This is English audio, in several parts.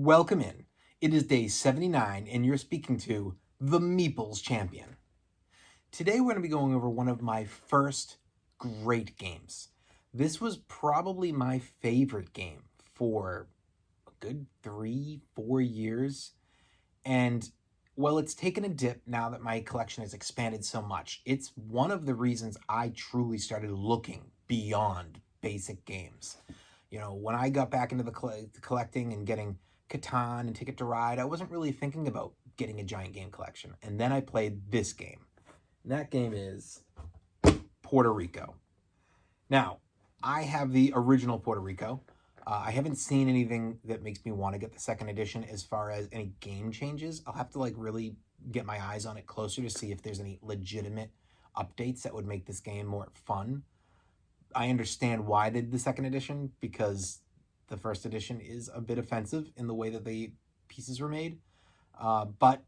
Welcome in. It is day 79, and you're speaking to the Meeples Champion. Today, we're going to be going over one of my first great games. This was probably my favorite game for a good 3-4 years. And while it's taken a dip now that my collection has expanded so much, it's one of the reasons I truly started looking beyond basic games. You know, when I got back into the collecting and getting Catan and Ticket to Ride, I wasn't really thinking about getting a giant game collection. And then I played this game. And that game is Puerto Rico. Now, I have the original Puerto Rico. I haven't seen anything that makes me want to get the second edition as far as any game changes. I'll have to really get my eyes on it closer to see if there's any legitimate updates that would make this game more fun. I understand why they did the second edition, because the first edition is a bit offensive in the way that the pieces were made. But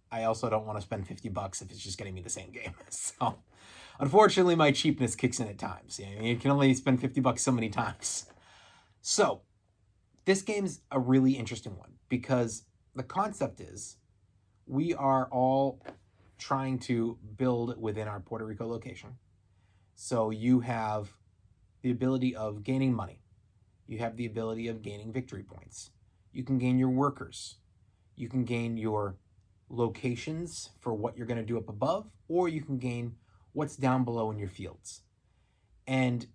I also don't want to spend $50 if it's just getting me the same game. So unfortunately, my cheapness kicks in at times. You can only spend $50 so many times. So this game's a really interesting one because the concept is we are all trying to build within our Puerto Rico location. So you have the ability of gaining money. You have the ability of gaining victory points. You can gain your workers. You can gain your locations for what you're going to do up above, or you can gain what's down below in your fields. And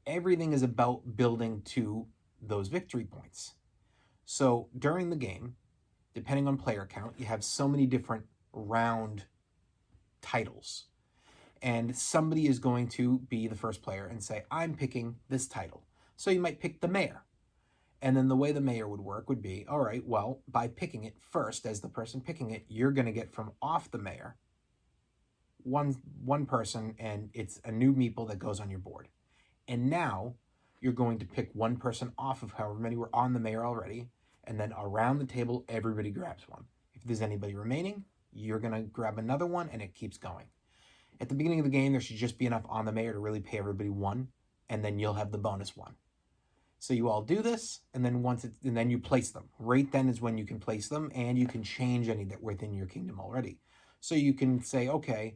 everything is about building to those victory points. So during the game, depending on player count, you have so many different round titles. And somebody is going to be the first player and say, I'm picking this title. So you might pick the mayor. And then the way the mayor would work would be, all right, well, by picking it first, as the person picking it, you're going to get from off the mayor one person, and it's a new meeple that goes on your board. And now you're going to pick one person off of however many were on the mayor already, and then around the table, everybody grabs one. If there's anybody remaining, you're going to grab another one, and it keeps going. At the beginning of the game, there should just be enough on the mayor to really pay everybody one, and then you'll have the bonus one. So you all do this, and then you place them. Right then is when you can place them, and you can change any that were within your kingdom already. So you can say, okay,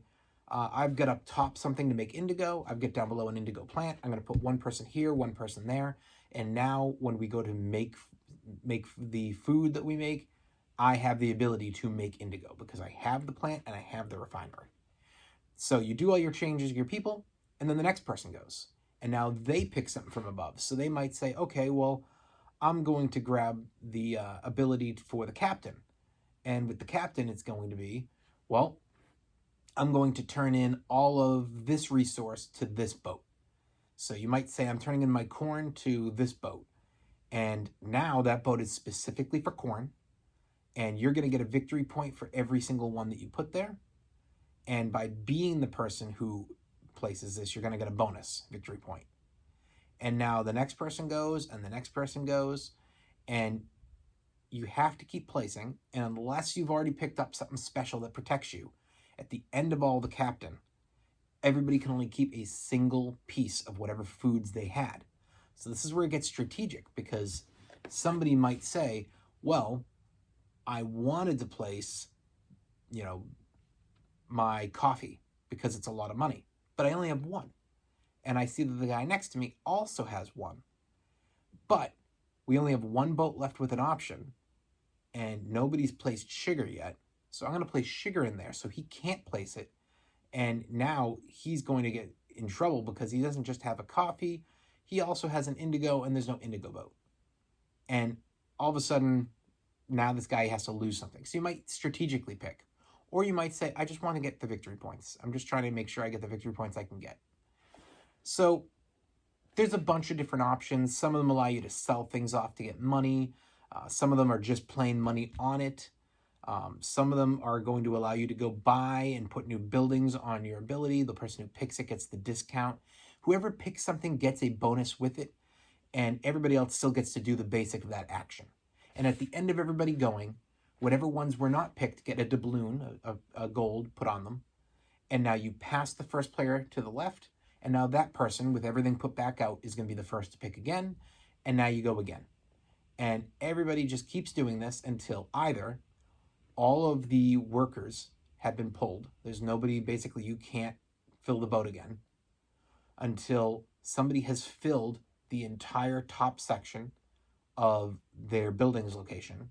I've got up top something to make indigo. I've got down below an indigo plant. I'm going to put one person here, one person there. And now when we go to make the food that we make, I have the ability to make indigo because I have the plant and I have the refinery. So you do all your changes, your people, and then the next person goes. And now they pick something from above. So they might say, okay, well, I'm going to grab the ability for the captain. And with the captain, it's going to be, well, I'm going to turn in all of this resource to this boat. So you might say, I'm turning in my corn to this boat. And now that boat is specifically for corn. And you're going to get a victory point for every single one that you put there. And by being the person who places this, you're going to get a bonus victory point. And now the next person goes, and the next person goes, and you have to keep placing. And unless you've already picked up something special that protects you, at the end of all the captain, everybody can only keep a single piece of whatever foods they had. So this is where it gets strategic, because somebody might say, well, I wanted to place, my coffee because it's a lot of money, but I only have one. And I see that the guy next to me also has one. But we only have one boat left with an option, and nobody's placed sugar yet. So I'm going to place sugar in there so he can't place it. And now he's going to get in trouble because he doesn't just have a coffee, he also has an indigo, and there's no indigo boat. And all of a sudden, now this guy has to lose something. So you might strategically pick. Or you might say, I just want to get the victory points. I'm just trying to make sure I get the victory points I can get. So there's a bunch of different options. Some of them allow you to sell things off to get money. Some of them are just plain money on it. Some of them are going to allow you to go buy and put new buildings on your ability. The person who picks it gets the discount. Whoever picks something gets a bonus with it, and everybody else still gets to do the basic of that action. And at the end of everybody going, whatever ones were not picked get a doubloon, a gold put on them. And now you pass the first player to the left, and now that person with everything put back out is going to be the first to pick again, and now you go again. And everybody just keeps doing this until either all of the workers have been pulled. There's nobody, basically, you can't fill the boat again until somebody has filled the entire top section of their building's location,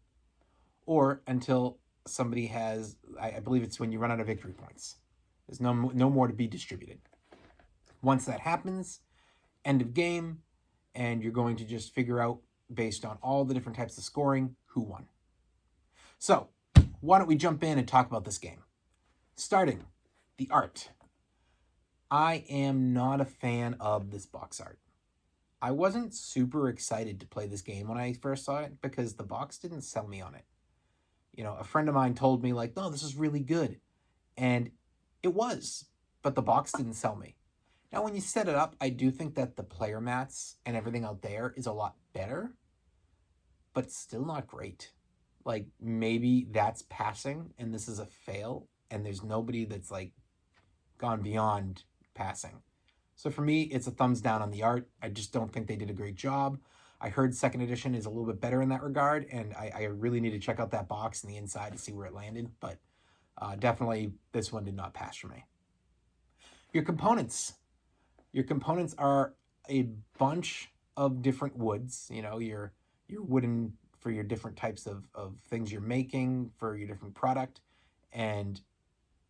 or until somebody has, I believe it's when you run out of victory points. There's no more to be distributed. Once that happens, end of game, and you're going to just figure out, based on all the different types of scoring, who won. So, why don't we jump in and talk about this game? Starting, the art. I am not a fan of this box art. I wasn't super excited to play this game when I first saw it because the box didn't sell me on it. You know, a friend of mine told me, like, no, this is really good. And it was, but the box didn't sell me. Now, when you set it up, I do think that the player mats and everything out there is a lot better, but still not great. Like, maybe that's passing and this is a fail and there's nobody that's, like, gone beyond passing. So for me, it's a thumbs down on the art. I just don't think they did a great job. I heard second edition is a little bit better in that regard, and I really need to check out that box and the inside to see where it landed, but definitely this one did not pass for me. Your components. Your components are a bunch of different woods, you know, your wooden for your different types of things you're making for your different product, and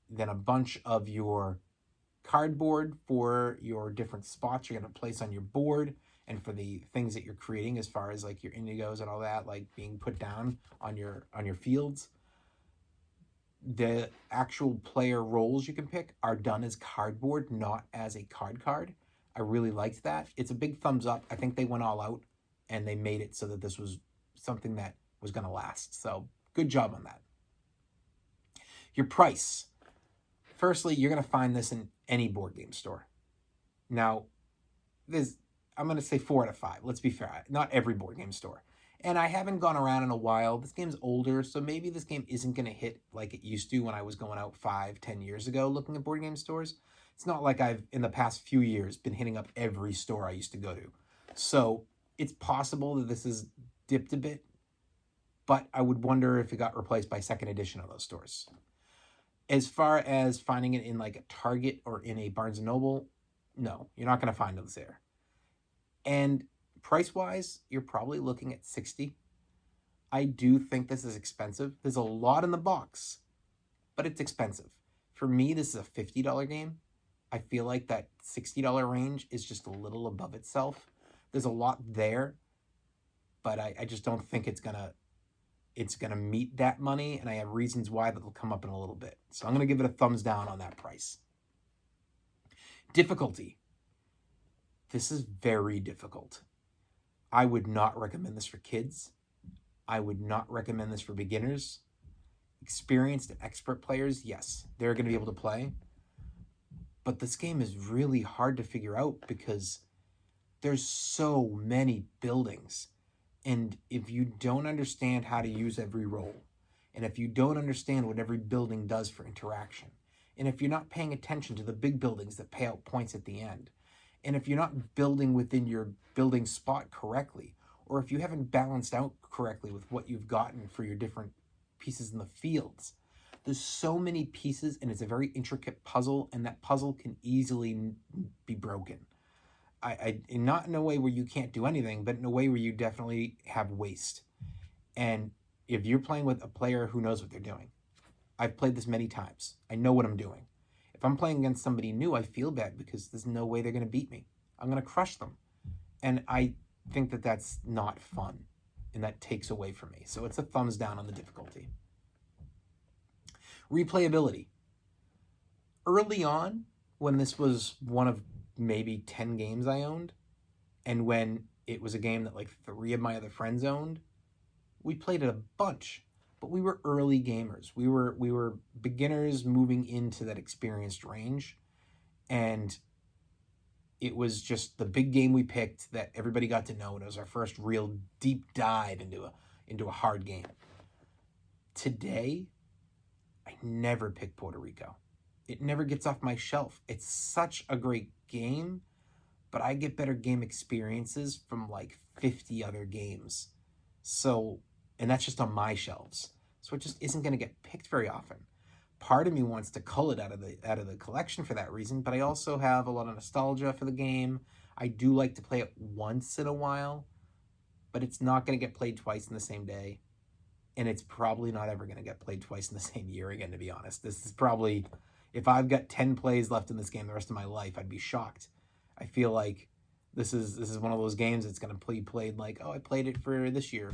then a bunch of your cardboard for your different spots you're going to place on your board, and for the things that you're creating as far as like your indigos and all that, like being put down on your fields. The actual player roles you can pick are done as cardboard, not as a card. I really liked that. It's a big thumbs up. I think they went all out and they made it so that this was something that was going to last. So good job on that. Your price. Firstly, you're going to find this in any board game store. Now, I'm going to say 4 out of 5. Let's be fair. Not every board game store. And I haven't gone around in a while. This game's older, so maybe this game isn't going to hit like it used to when I was going out 5-10 years ago looking at board game stores. It's not like I've, in the past few years, been hitting up every store I used to go to. So it's possible that this has dipped a bit, but I would wonder if it got replaced by second edition of those stores. As far as finding it in like a Target or in a Barnes & Noble, no, you're not going to find those there. And price-wise, you're probably looking at $60. I do think this is expensive. There's a lot in the box, but it's expensive. For me, this is a $50 game. I feel like that $60 range is just a little above itself. There's a lot there, but I just don't think it's gonna meet that money, and I have reasons why that'll come up in a little bit. So I'm gonna give it a thumbs down on that price. Difficulty. This is very difficult. I would not recommend this for kids. I would not recommend this for beginners. Experienced and expert players, yes, they're going to be able to play. But this game is really hard to figure out because there's so many buildings. And if you don't understand how to use every role, and if you don't understand what every building does for interaction, and if you're not paying attention to the big buildings that pay out points at the end, and if you're not building within your building spot correctly, or if you haven't balanced out correctly with what you've gotten for your different pieces in the fields, there's so many pieces and it's a very intricate puzzle, and that puzzle can easily be broken. Not in a way where you can't do anything, but in a way where you definitely have waste. And if you're playing with a player who knows what they're doing, I've played this many times. I know what I'm doing. If I'm playing against somebody new, I feel bad because there's no way they're going to beat me. I'm going to crush them. And I think that that's not fun, and that takes away from me. So it's a thumbs down on the difficulty. Replayability. Early on, when this was one of maybe 10 games I owned, and when it was a game that like 3 of my other friends owned, we played it a bunch. But we were early gamers. We were beginners moving into that experienced range. And it was just the big game we picked that everybody got to know. And it was our first real deep dive into a hard game. Today, I never pick Puerto Rico. It never gets off my shelf. It's such a great game, but I get better game experiences from like 50 other games. So, and that's just on my shelves. So it just isn't going to get picked very often. Part of me wants to cull it out of the collection for that reason, but I also have a lot of nostalgia for the game. I do like to play it once in a while, but it's not going to get played twice in the same day. And it's probably not ever going to get played twice in the same year again, to be honest. This is probably, if I've got 10 plays left in this game the rest of my life, I'd be shocked. I feel like this is one of those games that's going to be played like, oh, I played it for this year,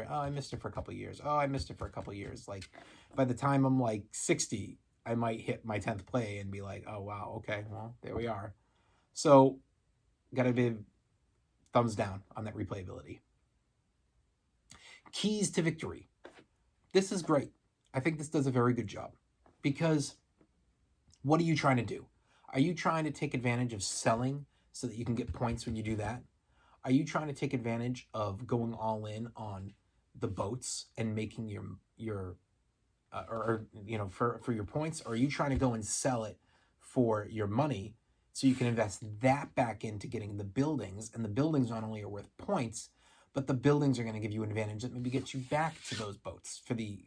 oh, I missed it for a couple of years, oh, I missed it for a couple of years. Like, by the time I'm like 60, I might hit my 10th play and be like, oh, wow, okay, well, there we are. So, got to be thumbs down on that replayability. Keys to victory. This is great. I think this does a very good job, because what are you trying to do? Are you trying to take advantage of selling so that you can get points when you do that? Are you trying to take advantage of going all in on the boats and making your or you know, for your points? Or are you trying to go and sell it for your money so you can invest that back into getting the buildings? And the buildings not only are worth points, but the buildings are going to give you an advantage that maybe gets you back to those boats for the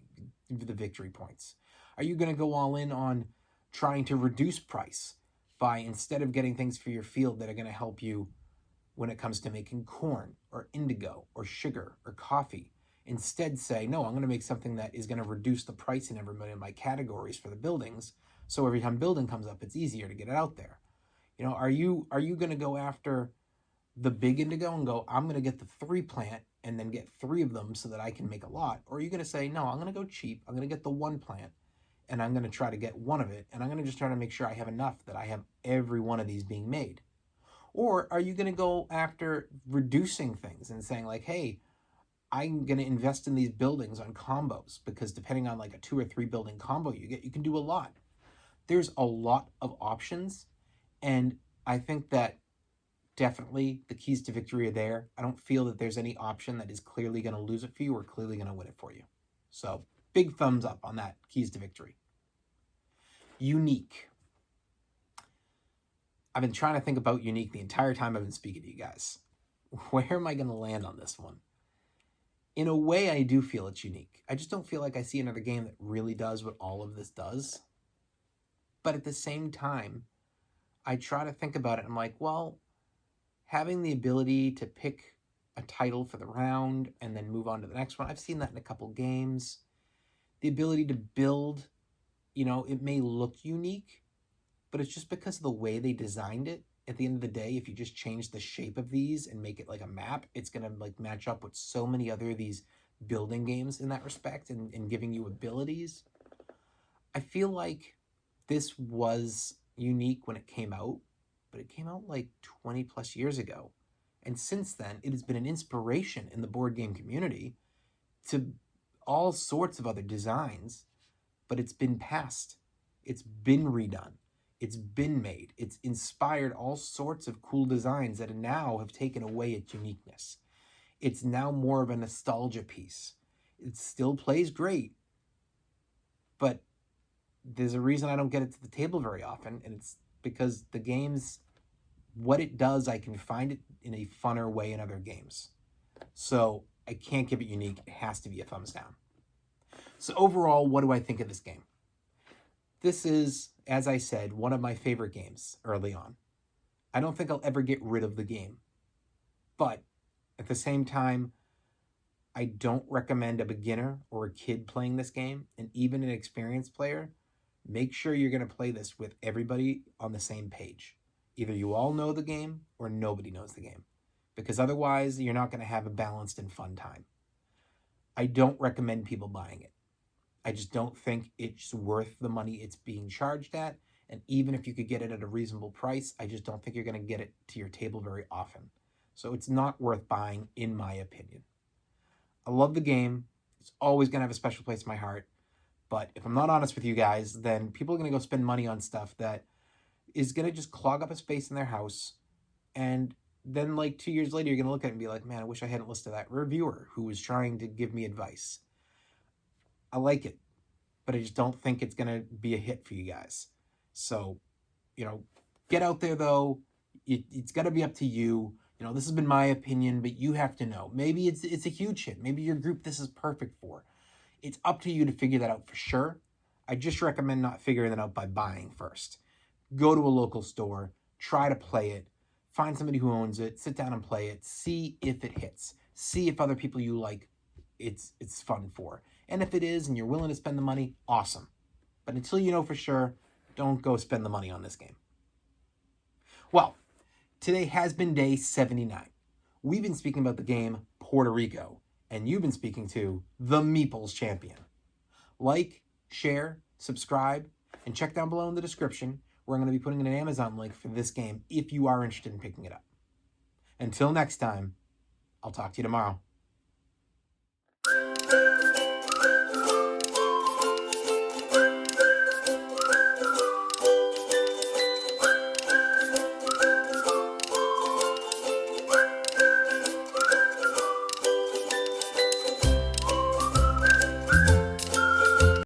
victory points. Are you going to go all in on trying to reduce price by, instead of getting things for your field that are going to help you when it comes to making corn or indigo or sugar or coffee, instead say, no, I'm going to make something that is going to reduce the price in every one of my categories for the buildings, so every time building comes up, it's easier to get it out there. You know, are you going to go after the big indigo and go, I'm going to get the 3 plant and then get 3 of them so that I can make a lot? Or are you going to say, no, I'm going to go cheap, I'm going to get the 1 plant and I'm going to try to get 1 of it, and I'm going to just try to make sure I have enough that I have every one of these being made? Or are you going to go after reducing things and saying like, hey, I'm going to invest in these buildings on combos, because depending on like a 2 or 3 building combo you get, you can do a lot. There's a lot of options, and I think that definitely the keys to victory are there. I don't feel that there's any option that is clearly going to lose it for you or clearly going to win it for you. So big thumbs up on that keys to victory. Unique. I've been trying to think about unique the entire time I've been speaking to you guys. Where am I going to land on this one? In a way, I do feel it's unique. I just don't feel like I see another game that really does what all of this does. But at the same time, I try to think about it. I'm like, well, having the ability to pick a title for the round and then move on to the next one, I've seen that in a couple games. The ability to build, you know, it may look unique, but it's just because of the way they designed it. At the end of the day, if you just change the shape of these and make it like a map, it's going to like match up with so many other of these building games in that respect, and giving you abilities. I feel like this was unique when it came out, but it came out like 20 plus years ago. And since then, it has been an inspiration in the board game community to all sorts of other designs, but it's been passed. It's been redone. It's been made. It's inspired all sorts of cool designs that now have taken away its uniqueness. It's now more of a nostalgia piece. It still plays great, but there's a reason I don't get it to the table very often, and it's because the game's, what it does, I can find it in a funner way in other games. So I can't give it unique. It has to be a thumbs down. So overall, what do I think of this game? This is, as I said, one of my favorite games early on. I don't think I'll ever get rid of the game. But at the same time, I don't recommend a beginner or a kid playing this game. And even an experienced player, make sure you're going to play this with everybody on the same page. Either you all know the game or nobody knows the game, because otherwise you're not going to have a balanced and fun time. I don't recommend people buying it. I just don't think it's worth the money it's being charged at. And even if you could get it at a reasonable price, I just don't think you're going to get it to your table very often. So it's not worth buying, in my opinion. I love the game. It's always going to have a special place in my heart. But if I'm not honest with you guys, then people are going to go spend money on stuff that is going to just clog up a space in their house. And then like 2 years later, you're going to look at it and be like, man, I wish I hadn't listened to that reviewer who was trying to give me advice. I like it, but I just don't think it's going to be a hit for you guys. So, you know, get out there though. It's got to be up to you. You know, this has been my opinion, but you have to know. Maybe it's a huge hit. Maybe your group this is perfect for. It's up to you to figure that out for sure. I just recommend not figuring that out by buying first. Go to a local store, try to play it, find somebody who owns it, sit down and play it, see if it hits. See if other people you like it's fun for. And if it is and you're willing to spend the money, awesome. But until you know for sure, don't go spend the money on this game. Well, today has been day 79. We've been speaking about the game Puerto Rico, and you've been speaking to the Meeples champion. Like, share, subscribe, and check down below in the description where I'm going to be putting in an Amazon link for this game if you are interested in picking it up. Until next time, I'll talk to you tomorrow.